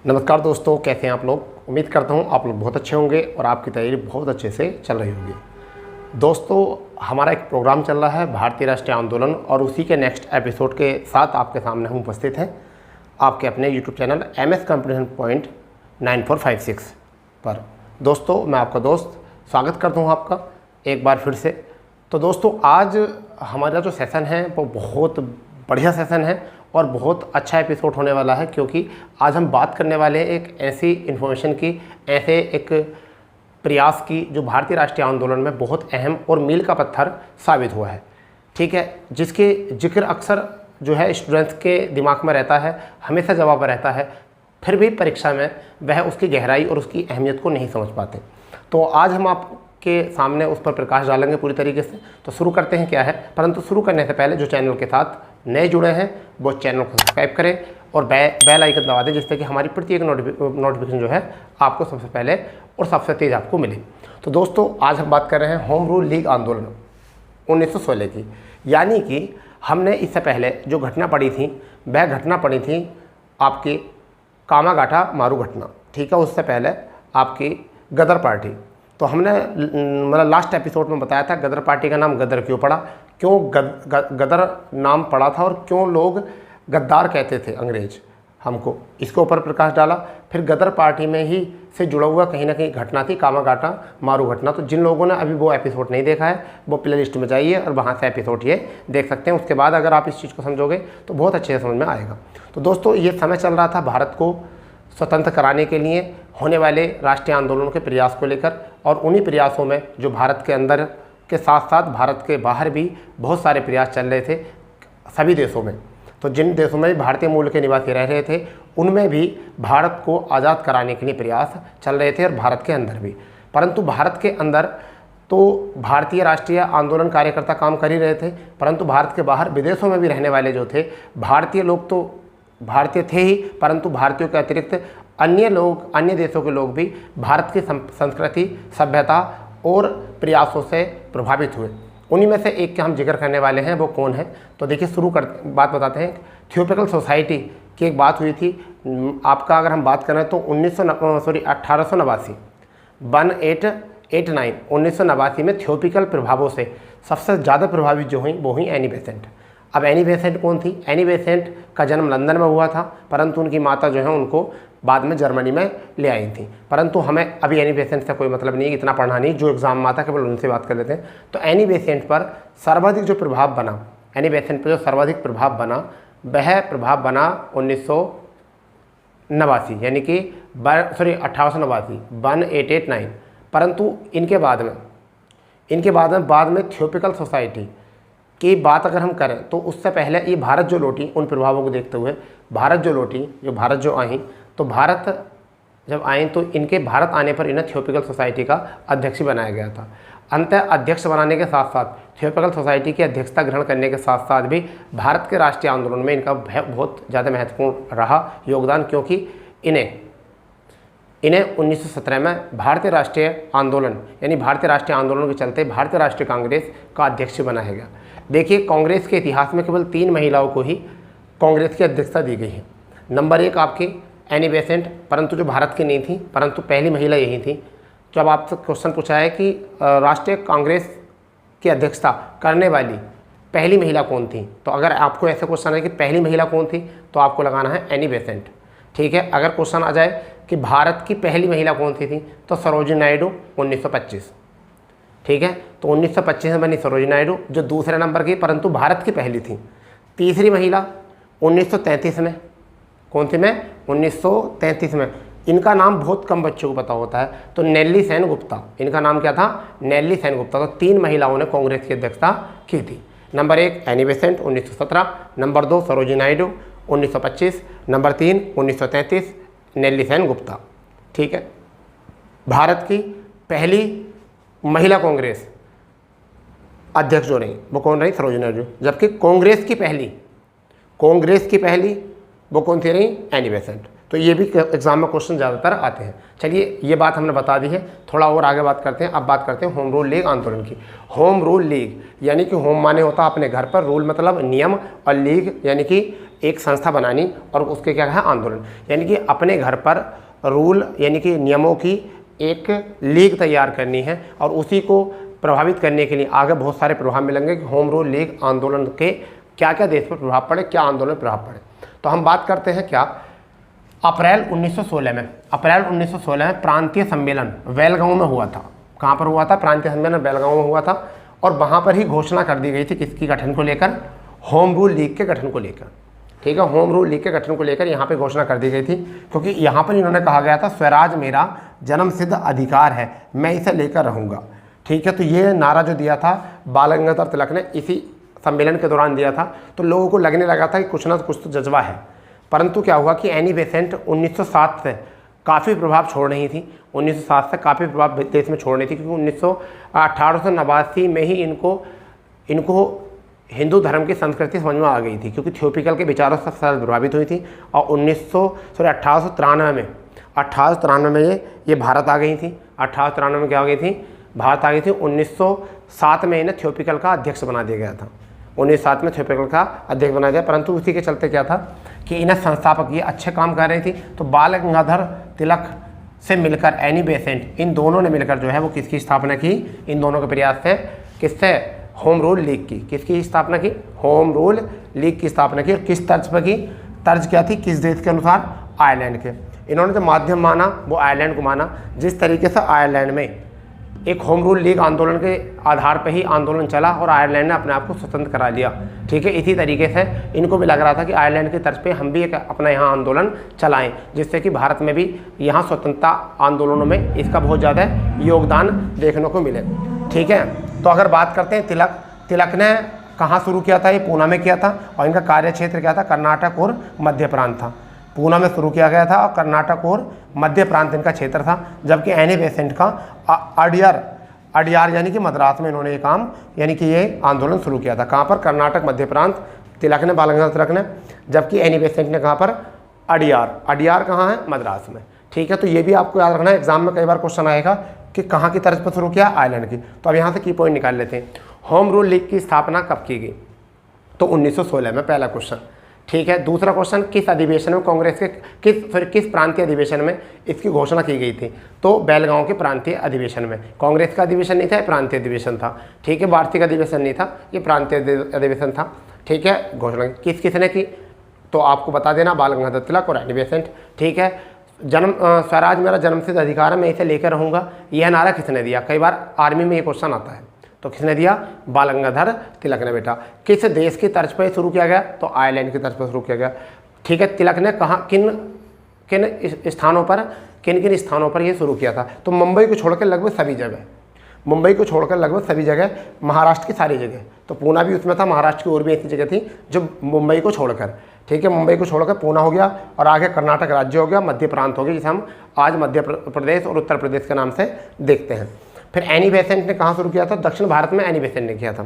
नमस्कार दोस्तों, कैसे हैं आप लोग। उम्मीद करता हूं आप लोग बहुत अच्छे होंगे और आपकी तैयारी बहुत अच्छे से चल रही होगी। दोस्तों, हमारा एक प्रोग्राम चल रहा है भारतीय राष्ट्रीय आंदोलन और उसी के नेक्स्ट एपिसोड के साथ आपके सामने हम उपस्थित हैं आपके अपने YouTube channel MS competition point 9456 पर। दोस्तों, मैं आपका दोस्त स्वागत करता हूँ आपका एक बार फिर से। तो दोस्तों, आज हमारा जो सेशन है वो बहुत बढ़िया सेशन है और बहुत अच्छा एपिसोड होने वाला है, क्योंकि आज हम बात करने वाले हैं एक ऐसी इन्फॉर्मेशन की, ऐसे एक प्रयास की जो भारतीय राष्ट्रीय आंदोलन में बहुत अहम और मील का पत्थर साबित हुआ है। ठीक है, जिसके जिक्र अक्सर जो है स्टूडेंट्स के दिमाग में रहता है, हमेशा जवाब रहता है, फिर भी परीक्षा में वह उसकी गहराई और उसकी अहमियत को नहीं समझ पाते। तो आज हम आपके सामने उस पर प्रकाश डालेंगे पूरी तरीके से। तो शुरू करते हैं क्या है, परंतु शुरू करने से पहले जो चैनल के साथ नए जुड़े हैं वो चैनल को सब्सक्राइब करें और बेल आइकन दबा दें, जिससे कि हमारी प्रत्येक नोटिफिकेशन जो है आपको सबसे पहले और सबसे तेज़ आपको मिले। तो दोस्तों, आज हम बात कर रहे हैं होम रूल लीग आंदोलन 1916 की। यानी कि हमने इससे पहले जो घटना पढ़ी थी वह घटना पढ़ी थी आपकी कामागाटा मारू घटना। ठीक है, उससे पहले आपकी गदर पार्टी। तो हमने मतलब लास्ट एपिसोड में बताया था गदर पार्टी का नाम गदर क्यों पड़ा, क्यों गदर नाम पड़ा था और क्यों लोग गद्दार कहते थे अंग्रेज हमको, इसके ऊपर प्रकाश डाला। फिर गदर पार्टी में ही से जुड़ा हुआ कहीं ना कहीं घटना थी कामागाटा मारू घटना। तो जिन लोगों ने अभी वो एपिसोड नहीं देखा है वो प्ले लिस्ट में जाइए और वहाँ से एपिसोड ये देख सकते हैं। उसके बाद अगर आप इस चीज़ को समझोगे तो बहुत अच्छे से समझ में आएगा। तो दोस्तों, ये समय चल रहा था भारत को स्वतंत्र कराने के लिए होने वाले राष्ट्रीय आंदोलनों के प्रयास को लेकर, और उन्हीं प्रयासों में जो भारत के अंदर के साथ साथ भारत के बाहर भी बहुत सारे प्रयास चल रहे थे सभी देशों में। तो जिन देशों में भारतीय मूल के निवासी रह रहे थे उनमें भी भारत को आज़ाद कराने के लिए प्रयास चल रहे थे और भारत के अंदर भी। परंतु भारत के अंदर तो भारतीय राष्ट्रीय आंदोलन कार्यकर्ता काम कर ही रहे थे, परंतु भारत के बाहर विदेशों में भी रहने वाले जो थे भारतीय लोग तो भारतीय थे ही, परंतु भारतीयों के अतिरिक्त अन्य लोग, अन्य देशों के लोग भी भारत की संस्कृति, सभ्यता और प्रयासों से प्रभावित हुए। उन्हीं में से एक के हम जिक्र करने वाले हैं, वो कौन है। तो देखिए, बात बताते हैं। थियोपिकल सोसाइटी की एक बात हुई थी आपका, अगर हम बात करें तो 1889 1989 में थियोपिकल प्रभावों से सबसे ज़्यादा प्रभावित जो हुई वो हुई एनी बेसेंट। अब एनी बेसेंट कौन थी? एनी बेसेंट का जन्म लंदन में हुआ था, परंतु उनकी माता जो है उनको बाद में जर्मनी में ले आई थी। परंतु हमें अभी एनी बेसेंट से कोई मतलब नहीं, इतना पढ़ना नहीं, जो एग्जाम में आता केवल उनसे बात कर लेते हैं। तो एनी बेसेंट पर सर्वाधिक जो प्रभाव बना, एनी बेसेंट पर जो सर्वाधिक प्रभाव बना वह प्रभाव बना 1989 यानी कि 1889। परंतु इनके बाद में थियोपिकल सोसाइटी की बात अगर हम करें तो उससे पहले ये भारत जो लौटी, उन प्रभावों को देखते हुए भारत जो आई, तो भारत जब आई तो इनके भारत आने पर इन्हें थियोपिकल सोसाइटी का अध्यक्ष बनाया गया था। अंततः अध्यक्ष बनाने के साथ साथ थियोपिकल सोसाइटी की अध्यक्षता ग्रहण करने के साथ साथ भी भारत के राष्ट्रीय आंदोलन में इनका बहुत ज़्यादा महत्वपूर्ण रहा योगदान, क्योंकि इन्हें 1917 में भारतीय राष्ट्रीय आंदोलन यानी भारतीय राष्ट्रीय आंदोलन के चलते भारतीय राष्ट्रीय कांग्रेस का अध्यक्ष बनाया गया। देखिए, कांग्रेस के इतिहास में केवल 3 महिलाओं को ही कांग्रेस की अध्यक्षता दी गई है। नंबर 1 आपकी एनी बेसेंट, परंतु जो भारत की नहीं थी, परंतु पहली महिला यही थी। जब आपसे क्वेश्चन पूछा है कि राष्ट्रीय कांग्रेस की अध्यक्षता करने वाली पहली महिला कौन थी, तो अगर आपको ऐसा क्वेश्चन है कि पहली महिला कौन थी तो आपको लगाना है एनी बेसेंट। ठीक है, अगर क्वेश्चन आ जाए कि भारत की पहली महिला कौन सी थी तो सरोजिनी नायडू 1925। ठीक है, तो 1925 में बनी सरोजिनी नायडू, जो दूसरे नंबर की परंतु भारत की पहली थी। तीसरी महिला 1933 में, कौन सी में? 1933 में। इनका नाम बहुत कम बच्चों को पता होता है, तो नेल्ली सेन गुप्ता। इनका नाम क्या था? नेल्ली सेन गुप्ता। तो 3 महिलाओं ने कांग्रेस की अध्यक्षता की थी। Number 1 Annie Besant 1917, number 2 Sarojini Naidu 1925, number 3 1933 Nellie Sen Gupta. ठीक है, भारत की पहली महिला कांग्रेस अध्यक्ष जो रही वो कौन रही? सरोजिनी नायडू। जबकि कांग्रेस की पहली वो कौन सी रही? Annie Besant. तो ये भी एग्जाम में क्वेश्चन ज़्यादातर आते हैं। चलिए ये बात हमने बता दी है, थोड़ा और आगे बात करते हैं। अब बात करते हैं होम रूल लीग आंदोलन की। होम रूल लीग यानी कि होम माने होता है अपने घर पर, रूल मतलब नियम, और लीग यानी कि एक संस्था बनानी, और उसके क्या है आंदोलन, यानी कि अपने घर पर रूल यानी कि नियमों की एक लीग तैयार करनी है और उसी को प्रभावित करने के लिए आगे बहुत सारे प्रभाव मिलेंगे कि होम रूल लीग आंदोलन के क्या क्या देश पर प्रभाव पड़े, क्या आंदोलन प्रभाव पड़े। तो हम बात करते हैं क्या, अप्रैल 1916 में प्रांतीय सम्मेलन बेलगांव में हुआ था। कहाँ पर हुआ था? प्रांतीय सम्मेलन बेलगांव में हुआ था, और वहाँ पर ही घोषणा कर दी गई थी किसकी गठन को लेकर? होम रूल लीग के गठन को लेकर। ठीक है, होम रूल लीग के गठन को लेकर यहाँ पे घोषणा कर दी गई थी, क्योंकि यहाँ पर इन्होंने कहा गया था स्वराज मेरा जन्मसिद्ध अधिकार है, मैं इसे लेकर रहूँगा। ठीक है, तो ये नारा जो दिया था बाल गंगाधर तिलक ने इसी सम्मेलन के दौरान दिया था, तो लोगों को लगने लगा था कि कुछ ना कुछ तो जज्बा है। परंतु क्या हुआ कि एनी बेसेंट 1907 से काफ़ी प्रभाव छोड़ रही थी, 1907 से काफ़ी प्रभाव देश में छोड़ रही थी, क्योंकि 1889 में ही इनको हिंदू धर्म की संस्कृति समझ में आ गई थी, क्योंकि थियोपिकल के विचारों से प्रभावित हुई थी। और 1893 में ये भारत आ गई थी। 1893 में क्या हो गई थी? भारत आ गई थी। 1907 में इन्हें थियोपिकल का अध्यक्ष बना दिया गया था। 1907 में थियोपिकल का अध्यक्ष बना दिया, परंतु उसी के चलते क्या था कि इन्हें संस्थापक ये अच्छे काम कर रही थी, तो बाल गंगाधर तिलक से मिलकर एनी बेसेंट, इन दोनों ने मिलकर जो है वो किसकी स्थापना की? इन दोनों के प्रयास से किससे? होम रूल लीग की। किसकी स्थापना की? होम रूल लीग की स्थापना की। और किस तर्ज पर की? तर्ज क्या थी? किस देश के अनुसार? आयरलैंड के। इन्होंने जो माध्यम माना वो आयरलैंड को माना। जिस तरीके से आयरलैंड में एक होम रूल लीग आंदोलन के आधार पर ही आंदोलन चला और आयरलैंड ने अपने आप को स्वतंत्र करा लिया। ठीक है, इसी तरीके से इनको भी लग रहा था कि आयरलैंड की तर्ज पे हम भी एक अपना यहाँ आंदोलन चलाएं, जिससे कि भारत में भी यहाँ स्वतंत्रता आंदोलनों में इसका बहुत ज़्यादा योगदान देखने को मिले। ठीक है, तो अगर बात करते हैं तिलक ने कहाँ शुरू किया था? ये पूना में किया था, और इनका कार्य क्षेत्र क्या था? कर्नाटक और मध्य प्रांत था। पूना में शुरू किया गया था और कर्नाटक और मध्य प्रांत इनका क्षेत्र था। जबकि एनी बेसेंट का अडियार यानी कि मद्रास में इन्होंने ये काम यानी कि ये आंदोलन शुरू किया था। कहाँ पर? कर्नाटक मध्य प्रांत तिलक ने, बाल गंगाधर तिलक ने। जबकि एनी बेसेंट ने कहाँ पर? अडियार कहाँ है? मद्रास में। ठीक है, तो ये भी आपको याद रखना है, एग्जाम में कई बार क्वेश्चन आएगा कि कहाँ की तर्ज पर शुरू किया? आयरलैंड की। तो अब यहाँ से की पॉइंट निकाल लेते हैं। होम रूल लीग की स्थापना कब की गई? तो 1916 में, पहला क्वेश्चन। ठीक है, दूसरा क्वेश्चन, किस अधिवेशन में कांग्रेस के किस प्रांतीय अधिवेशन में इसकी घोषणा की गई थी? तो बेलगांव के प्रांतीय अधिवेशन में। कांग्रेस का अधिवेशन नहीं था, प्रांतीय अधिवेशन था। ठीक है, वार्षिक अधिवेशन नहीं था, ये प्रांतीय अधिवेशन था। ठीक है, घोषणा किसने की? तो आपको बता देना, बाल गंगाधर तिलक और एनी बेसेंट। ठीक है, स्वराज मेरा जन्मसिद्ध अधिकार है, मैं इसे लेकर रहूँगा, यह नारा किसने दिया? कई बार आर्मी में ये क्वेश्चन आता है, तो किसने दिया? बाल गंगाधर तिलक ने बेटा। किस देश की तर्ज पर शुरू किया गया? तो आयरलैंड की तर्ज पर शुरू किया गया। ठीक है, तिलक ने कहाँ किन स्थानों पर यह शुरू किया था? तो मुंबई को छोड़कर लगभग सभी जगह, महाराष्ट्र की सारी जगह। तो पूना भी उसमें था, महाराष्ट्र की और भी ऐसी जगह थी जो मुंबई को छोड़कर। ठीक है, मुंबई को छोड़कर पूना हो गया, और आगे कर्नाटक राज्य हो गया, मध्य प्रांत हो गया, जिसे हम आज मध्य प्रदेश और उत्तर प्रदेश के नाम से देखते हैं। फिर एनी बेसेंट ने कहाँ शुरू किया था? दक्षिण भारत में एनी बेसेंट ने किया था।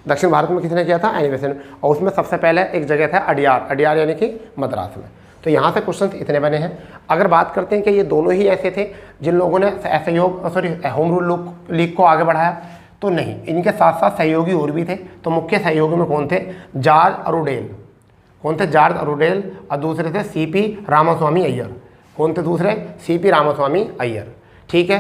दक्षिण भारत में किसने किया था? Annie Besant. और उसमें सबसे पहले एक जगह था अडियार यानी कि मद्रास में। तो यहाँ से क्वेश्चन इतने बने हैं। अगर बात करते हैं कि ये दोनों ही ऐसे थे जिन लोगों ने होम रूल लीग को आगे बढ़ाया, तो नहीं, इनके साथ साथ सहयोगी और भी थे। तो मुख्य सहयोगी में कौन थे? जॉर्ज अरुडेल। कौन थे? जॉर्ज अरुडेल। और दूसरे थे सीपी रामास्वामी अय्यर। कौन थे दूसरे? सीपी रामास्वामी अय्यर। ठीक है,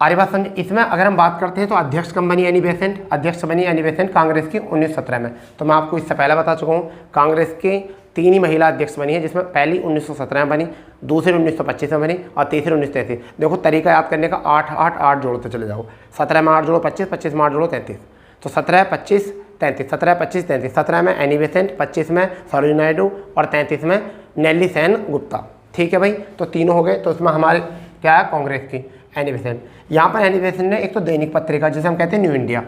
आरी बात समझे। इसमें अगर हम बात करते हैं तो अध्यक्ष कब बनी एनी बेसेंट? अध्यक्ष बनी एनी बेसेंट कांग्रेस की 1917 में। तो मैं आपको इससे पहले बता चुका हूँ, कांग्रेस की 3 ही महिला अध्यक्ष बनी है, जिसमें पहली 1917 में बनी, दूसरी 1925 में बनी और तीसरी 1933। देखो तरीका याद करने का, 8 जोड़ते चले जाओ। 17 में 8 जोड़ो 25, 25 में 8 जोड़ो 33। तो 17, 25, 33, 17, 25, 33। 17 में एनी बेसेंट, 25 में सरोजिनी नायडू और 33 में नेल्ली सेन गुप्ता। ठीक है भाई, तो तीनों हो गए। तो इसमें हमारे क्या है? कांग्रेस की एनी बेसेंट। यहाँ पर एनी बेसेंट ने एक तो दैनिक पत्रिका जिसे हम कहते हैं न्यू इंडिया,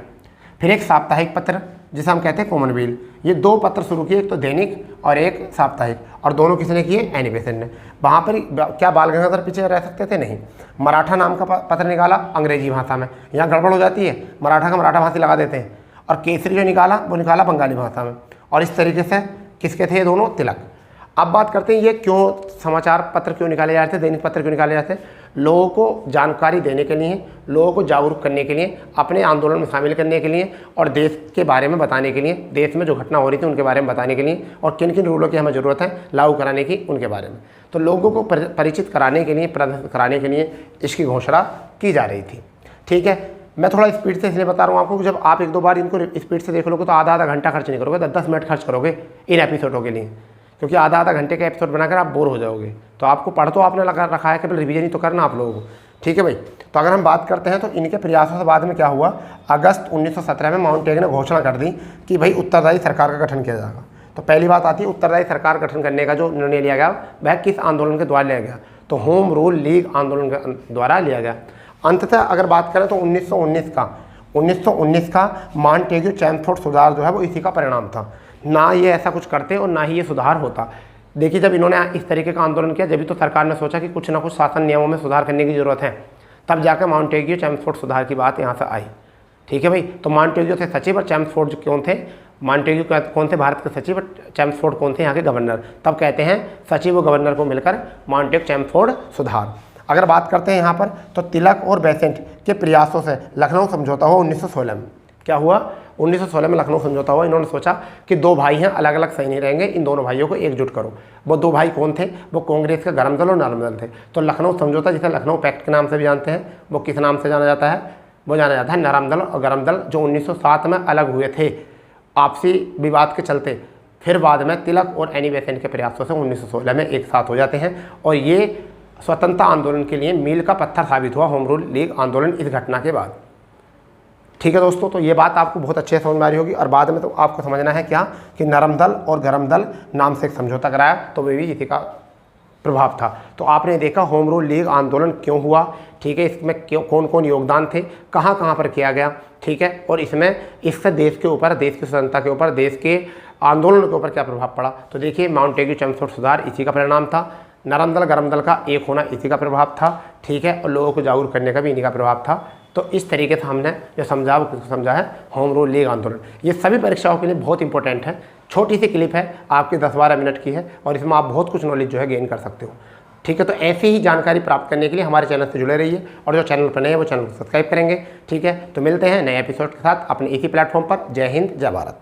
फिर एक साप्ताहिक पत्र जिसे हम कहते हैं कॉमनवेल्थ, ये 2 पत्र शुरू किए, एक तो दैनिक और एक साप्ताहिक। और दोनों किसने किए? एनी बेसेंट ने। वहाँ पर क्या बाल गंगाधर पीछे रह सकते थे? नहीं। मराठा नाम का पत्र निकाला अंग्रेजी भाषा में, यहाँ गड़बड़ हो जाती है, मराठा का मराठा भाषी लगा देते हैं। और केसरी जो निकाला वो निकाला बंगाली भाषा में। और इस तरीके से किसके थे ये दोनों? तिलक। अब बात करते हैं ये क्यों समाचार पत्र क्यों निकाले जाते हैं, दैनिक पत्र क्यों निकाले जाते हैं। लोगों को जानकारी देने के लिए, लोगों को जागरूक करने के लिए, अपने आंदोलन में शामिल करने के लिए और देश के बारे में बताने के लिए, देश में जो घटना हो रही थी उनके बारे में बताने के लिए और किन किन रूलों की हमें ज़रूरत है लागू कराने की उनके बारे में। तो लोगों को परिचित कराने के लिए, प्रदर्शित कराने के लिए इसकी घोषणा की जा रही थी। ठीक है, मैं थोड़ा स्पीड से इसलिए बता रहा हूँ आपको कि जब आप एक दो बार इनको स्पीड से देख लोगे तो आधा आधा घंटा खर्च नहीं करोगे, 10-10 मिनट खर्च करोगे इन एपिसोडों के लिए, क्योंकि आधा आधा घंटे का एपिसोड बनाकर आप बोर हो जाओगे। तो आपको पढ़ तो आपने लगा रखा है, केवल रिवीजन ही तो करना आप लोगों को। ठीक है भाई, तो अगर हम बात करते हैं तो इनके प्रयासों से बाद में क्या हुआ, अगस्त 1917 में माउंटेग ने घोषणा कर दी कि भाई उत्तरदायी सरकार का गठन किया जाएगा। तो पहली बात आती है उत्तरदायी सरकार गठन करने का जो निर्णय लिया गया वह किस आंदोलन के द्वारा लिया गया, तो होम रूल लीग आंदोलन के द्वारा लिया गया। अंततः अगर बात करें तो 1919 का मॉन्टेग्यू चैमफोर्ड सुधार जो है वो इसी का परिणाम था। ना ये ऐसा कुछ करते और ना ही ये सुधार होता। देखिए, जब इन्होंने इस तरीके का आंदोलन किया जब भी तो सरकार ने सोचा कि कुछ ना कुछ शासन नियमों में सुधार करने की ज़रूरत है, तब जाकर मॉन्टेग्यू चैमफोर्ड सुधार की बात यहाँ से आई। ठीक है भाई, तो मॉन्टेग्यू थे सचिव और चैमफोर्ड कौन थे, मॉन्टेग्यू कौन थे भारत के सचिव और चैमफोर्ड कौन थे यहाँ के गवर्नर। तब कहते हैं सचिव और गवर्नर को मिलकर मॉन्टेग्यू चैमफोर्ड सुधार। अगर बात करते हैं यहाँ पर तो तिलक और बेसेंट के प्रयासों से लखनऊ समझौता हुआ 1916 में। क्या हुआ, 1916 में लखनऊ समझौता हुआ। इन्होंने सोचा कि दो भाई हैं, अलग अलग सही नहीं रहेंगे, इन दोनों भाइयों को एकजुट करो। वो दो भाई कौन थे, वो कांग्रेस के गरम दल और नरम दल थे। तो लखनऊ समझौता, जिसे लखनऊ पैक्ट के नाम से भी जानते हैं, वो किस नाम से जाना जाता है, वो जाना जाता है नरम दल और गरम दल, जो 1907 में अलग हुए थे आपसी विवाद के चलते। फिर बाद में तिलक और एनी बेसेंट के प्रयासों से 1916 में एक साथ हो जाते हैं और ये स्वतंत्रता आंदोलन के लिए मील का पत्थर साबित हुआ होम रूल लीग आंदोलन इस घटना के बाद। ठीक है दोस्तों, तो ये बात आपको बहुत अच्छे से समझ में आ रही होगी। और बाद में तो आपको समझना है क्या कि नरम दल और गरम दल नाम से एक समझौता कराया, तो वे भी इसी का प्रभाव था। तो आपने देखा होम रूल लीग आंदोलन क्यों हुआ। ठीक है, इसमें क्यों कौन कौन योगदान थे, कहाँ कहाँ पर किया गया। ठीक है, और इसमें इससे देश के ऊपर, देश की स्वतंत्रता के ऊपर, देश के आंदोलन के ऊपर क्या प्रभाव पड़ा। तो देखिए, माउंटेग्यू चैमफोर्ड सुधार इसी का परिणाम था, नरम दल गरम दल का एक होना इसी का प्रभाव था। ठीक है, और लोगों को जागरूक करने का भी इन्हीं का प्रभाव था। तो इस तरीके से हमने जो समझा वो किसको समझा है, होम रूल लीग आंदोलन। ये सभी परीक्षाओं के लिए बहुत इंपॉर्टेंट है। छोटी सी क्लिप है, आपकी 10-12 मिनट की है और इसमें आप बहुत कुछ नॉलेज जो है गेन कर सकते हो। ठीक है, तो ऐसी ही जानकारी प्राप्त करने के लिए हमारे चैनल से जुड़े रहिए और जो चैनल पर नए हैं वो चैनल को सब्सक्राइब करेंगे। ठीक है, तो मिलते हैं नए एपिसोड के साथ अपने इसी प्लेटफॉर्म पर। जय हिंद, जय भारत।